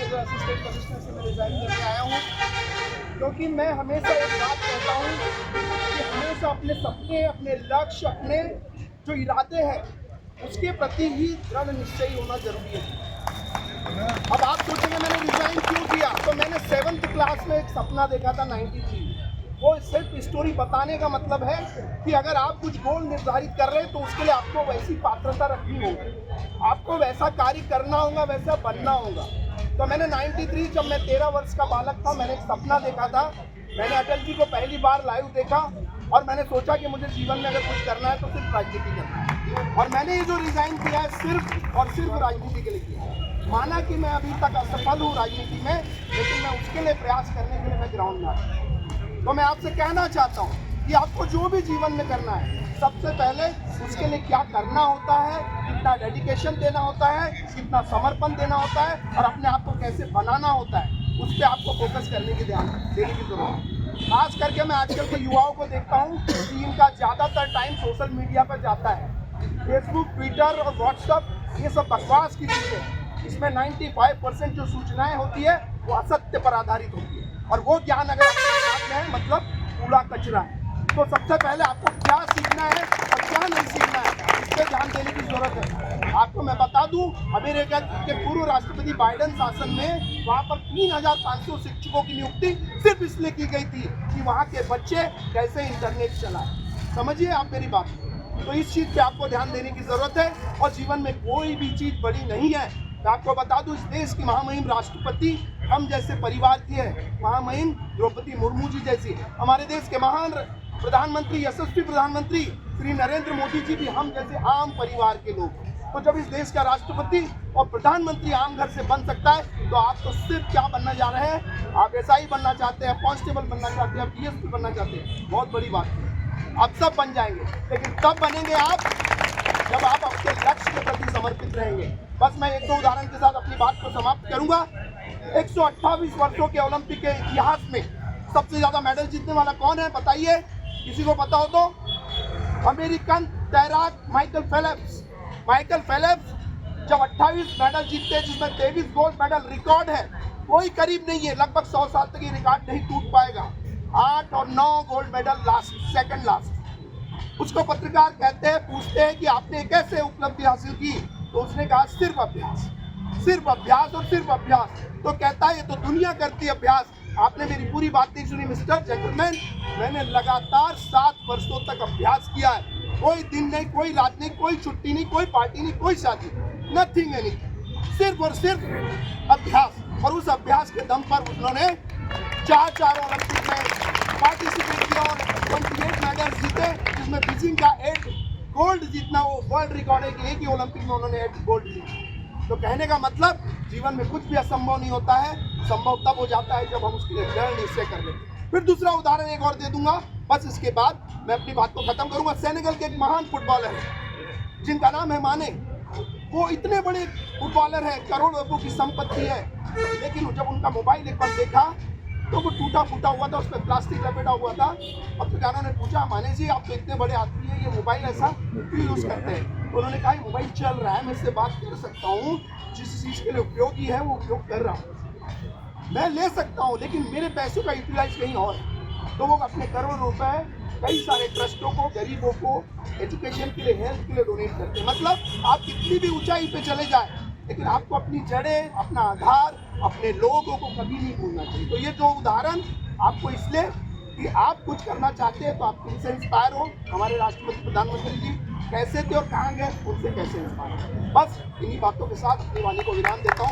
As assistant commissioner से मैं resign करके आया हूँ, क्योंकि मैं हमेशा एक बात कहता हूँ कि हमेशा अपने सपने, अपने लक्ष्य, अपने जो इरादे हैं उसके प्रति ही दृढ़ निश्चयी होना जरूरी है। अब आप सोचेंगे मैंने रिज़ाइन क्यों किया, तो मैंने 7th क्लास में एक सपना देखा था 93। वो सिर्फ स्टोरी बताने का मतलब है कि अगर आप कुछ गोल निर्धारित कर रहे हैं तो उसके लिए आपको वैसी पात्रता रखनी होगी, आपको वैसा कार्य करना होगा, वैसा बनना होगा। तो मैंने 93 जब मैं 13 वर्ष का बालक था, मैंने एक सपना देखा था। मैंने अटल जी को पहली बार लाइव देखा और मैंने सोचा कि मुझे जीवन में अगर कुछ करना है तो सिर्फ राजनीति करना है, और मैंने ये जो रिज़ाइन किया है सिर्फ और सिर्फ राजनीति के लिए किया। माना कि मैं अभी तक असफल हूँ राजनीति में, लेकिन मैं उसके लिए प्रयास करने के लिए मैं ग्राउंड में आता हूँ। तो मैं आपसे कहना चाहता हूँ कि आपको जो भी जीवन में करना है, सबसे पहले उसके लिए क्या करना होता है, कितना डेडिकेशन देना होता है, कितना समर्पण देना होता है, और अपने आप को कैसे बनाना होता है, उस पर आपको फोकस करने की ध्यान देने की जरूरत है। खास करके मैं आजकल के युवाओं को देखता हूँ कि इनका ज़्यादातर टाइम सोशल मीडिया पर जाता है। फेसबुक, ट्विटर और व्हाट्सएप ये सब बकवास की चीज़ें हैं। इसमें 95% जो सूचनाएं होती है वो असत्य पर आधारित होती है, और वो ज्ञान अगर आपके दिमाग में है मतलब कूड़ा कचरा है। तो सबसे पहले आपको क्या सीखना है और क्या नहीं सीखना है, इस पर ध्यान देने की जरूरत है। आपको मैं बता दूं, अमेरिका के पूर्व राष्ट्रपति बाइडेन शासन में वहाँ पर 3500 शिक्षकों की नियुक्ति सिर्फ इसलिए की गई थी कि वहाँ के बच्चे कैसे इंटरनेट चलाएं। समझिए आप मेरी बात। तो इस चीज़ पे आपको ध्यान देने की जरूरत है, और जीवन में कोई भी चीज़ बड़ी नहीं है। मैं आपको बता दूं, इस देश की महामहिम राष्ट्रपति हम जैसे परिवार की है, महामहिम द्रौपदी मुर्मू जी जैसी। हमारे देश के महान प्रधानमंत्री, यशस्वी प्रधानमंत्री श्री नरेंद्र मोदी जी भी हम जैसे आम परिवार के लोग हैं। तो जब इस देश का राष्ट्रपति और प्रधानमंत्री आम घर से बन सकता है, तो आप तो सिर्फ क्या बनना जा रहे हैं, आप एसआई बनना चाहते हैं, कांस्टेबल बनना चाहते हैं, आप डीएसपी बनना चाहते हैं, बहुत बड़ी बात है। आप सब बन जाएंगे, लेकिन तब बनेंगे आप जब आप अपने लक्ष्य के प्रति समर्पित रहेंगे। बस मैं एक दो उदाहरण के साथ अपनी बात को समाप्त करूंगा। 128 वर्षों के ओलंपिक के इतिहास में सबसे ज्यादा मेडल जीतने वाला कौन है, बताइए? किसी को पता हो तो? अमेरिकन तैराक माइकल फेल्प्स। माइकल फेल्प्स जब 28 मेडल जीतते हैं, जिसमें 23 गोल्ड मेडल रिकॉर्ड है, कोई करीब नहीं है, लगभग 100 साल तक ये रिकॉर्ड नहीं टूट पाएगा। 8 और 9 gold medal last, second last. उसको पत्रकार कहते हैं, पूछते हैं कि आपने कैसे उपलब्धि हासिल की, तो उसने कहा सिर्फ अभ्यास, सिर्फ अभ्यास और सिर्फ अभ्यास। तो कहता है ये तो दुनिया करती है अभ्यास, आपने मेरी पूरी बात नहीं सुनी मिस्टर जेंटलमैन। मैंने लगातार 7 वर्षों तक अभ्यास किया है, कोई दिन नहीं, कोई रात नहीं, कोई छुट्टी नहीं, कोई पार्टी नहीं, कोई शादी, नथिंग एनीथिंग, सिर्फ और सिर्फ अभ्यास। और उस अभ्यास के दम पर उन्होंने 4 ओलंपिक में पार्टिसिपेट किया और 28 मेडल जीते, जिसमें बीजिंग का 8 गोल्ड जीतना वो वर्ल्ड रिकॉर्ड है कि एक ही ओलंपिक में उन्होंने 8 गोल्ड जीते। तो कहने का मतलब जीवन में कुछ भी असंभव नहीं होता है, संभव तब हो जाता है जब हम उसके लिए दृढ़ निश्चय कर लेते हैं। फिर दूसरा उदाहरण एक और दे दूंगा, बस इसके बाद मैं अपनी बात को खत्म करूंगा। सेनेगल के एक महान फुटबॉलर है जिनका नाम है माने। वो इतने बड़े फुटबॉलर है, करोड़ों रुपयों की संपत्ति है, लेकिन जब उनका मोबाइल एक बार देखा तो वो टूटा फूटा हुआ था, उस पर प्लास्टिक लपेटा हुआ था। पत्रकारों ने पूछा, माने जी आप तो इतने बड़े आदमी हैं, ये मोबाइल ऐसा क्यों यूज़ करते हैं? तो उन्होंने कहा मोबाइल चल रहा है, मैं इससे बात कर सकता हूँ, जिस चीज़ के लिए उपयोगी है वो उपयोग कर रहा हूँ, मैं ले सकता हूँ, लेकिन मेरे पैसों का यूटिलाइज कहीं और है। तो वो अपने करोड़ों रुपए कई सारे ट्रस्टों को, गरीबों को एजुकेशन के लिए, हेल्थ के लिए डोनेट करते हैं। मतलब आप कितनी भी ऊंचाई पे चले जाए, लेकिन आपको अपनी जड़ें, अपना आधार, अपने लोगों को कभी नहीं भूलना चाहिए। तो ये दो उदाहरण आपको इसलिए कि आप कुछ करना चाहते हैं तो आप इनसे इंस्पायर हो। हमारे राष्ट्रपति प्रधानमंत्री जी कैसे थे और कहाँ गए, उनसे कैसे इंस्पायर हो। बस इन्हीं बातों के साथ अपनी वाणी को विराम देता हूँ।